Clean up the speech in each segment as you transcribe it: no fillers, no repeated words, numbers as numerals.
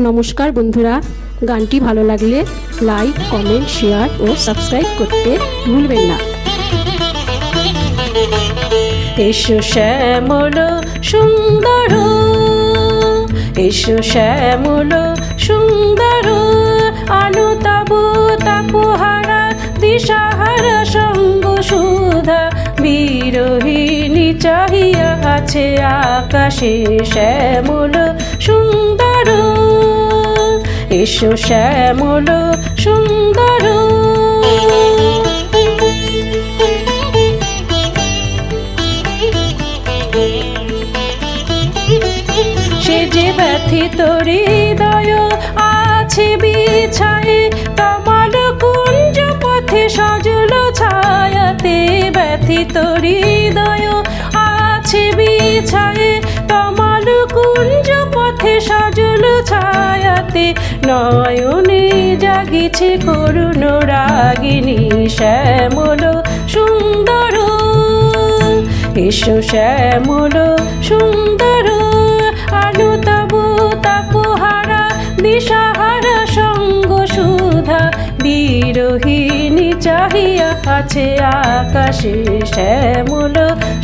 নমস্কার বন্ধুরা, গানটি ভালো লাগলে লাইক, কমেন্ট, শেয়ার ও সাবস্ক্রাইব করতে ভুলবেন না। এসো শ্যামল সুন্দর, এসো শ্যামল সুন্দর, আনুতাবু তাপহারা দিশাহারা সঙ্গ সুধা বিরোহিণী চাহিয়া আছে আকাশে শ্যামল সুন্দর। এসো শ্যামল সুন্দর, সে যে ব্যথিত হৃদয় আছে বিছায়ে তমাল কুঞ্জ পথে সজল ছায়াতে। ব্যথিত হৃদয় আছে বিছায়ে তমাল কুঞ্জ পথে সজল ছায়াতে। নয়নে জাগিছে করুণ রাগিনী শ্যামল সুন্দর। এসো শ্যামল সুন্দর, আনুতাবু তাপহারা দিশাহারা সঙ্গ সুধা বিরোহিণী চাহিয়া আছে আকাশে শ্যামল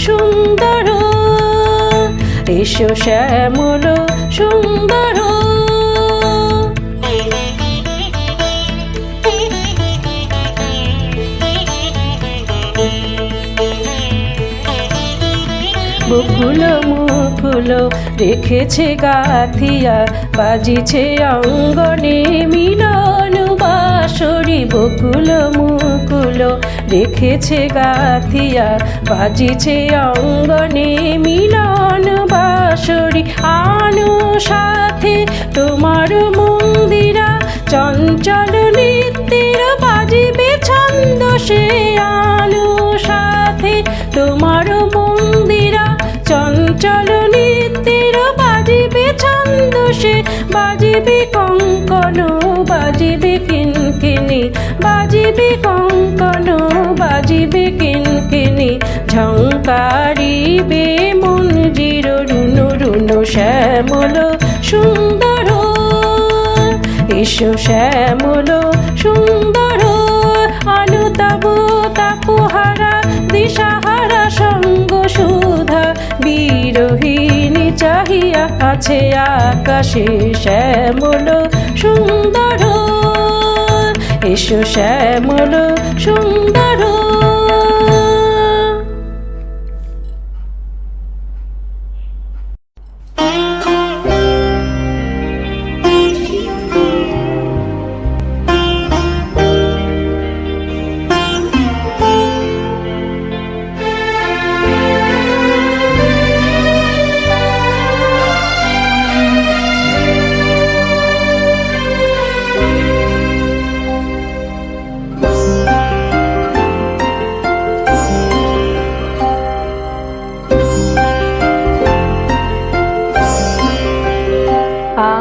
সুন্দর। এসো শ্যামল সুন্দর, বকুল মুকুল রেখেছে গাথিয়া বাজিছে অঙ্গনে মিলন বাঁশরি। বকুল মুকুল রেখেছে গাথিয়া বাজিছে অঙ্গনে মিলন বাঁশরি। আনো সাথে তোমার মন্দিরা চঞ্চল নৃত্যের বাজিবে ছন্দ সে। আনো সাথে তোমার মন্দিরা চঞ্চল নৃত্যের বাজিবে ছন্দ সে। বাজিবে কঙ্কন বাজিবে কিনকিনি, বাজিবে কঙ্কন বাজিবে কিনকিনি, ঝঙ্কারিবে মঞ্জির রুনু রুনু শ্যামল সুন্দর। এসো শ্যামল সুন্দর, আনুতাবু তাপহারা দিশাহারা সঙ্গ সুধা বিরোহিণী চাহিয়া আছে আকাশে শ্যামল সুন্দর। এসো শ্যামল সুন্দর।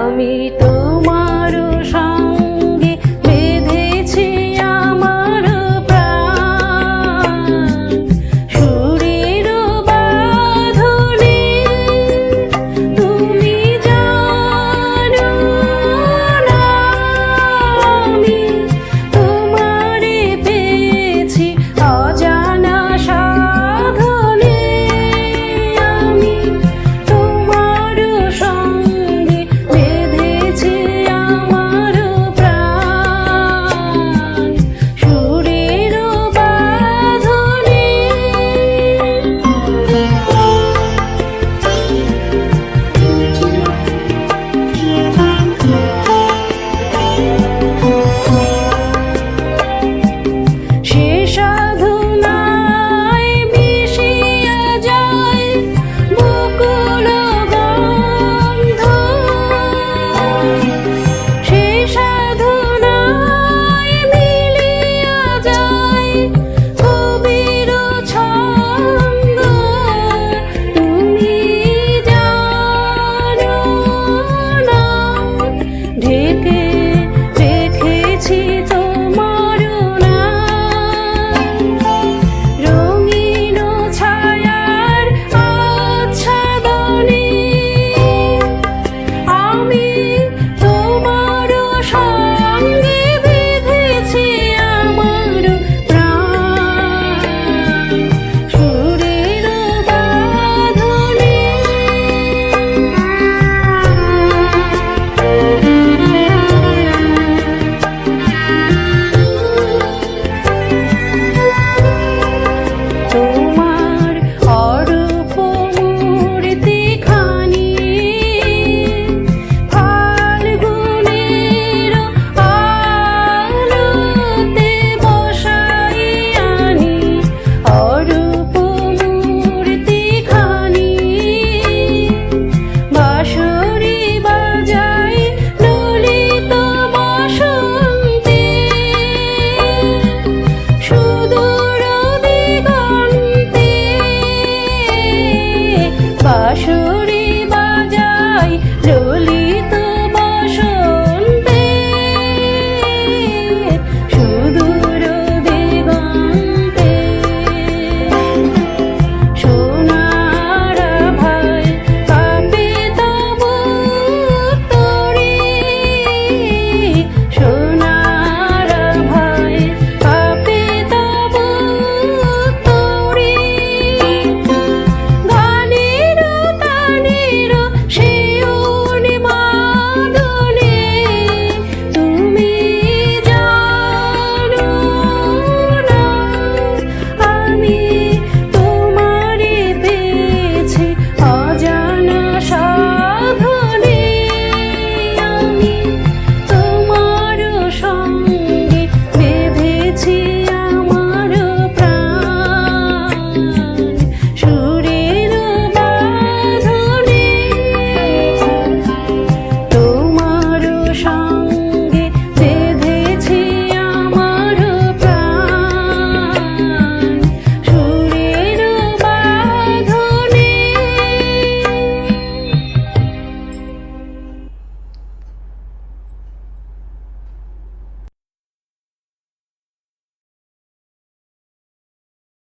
আমি তোমার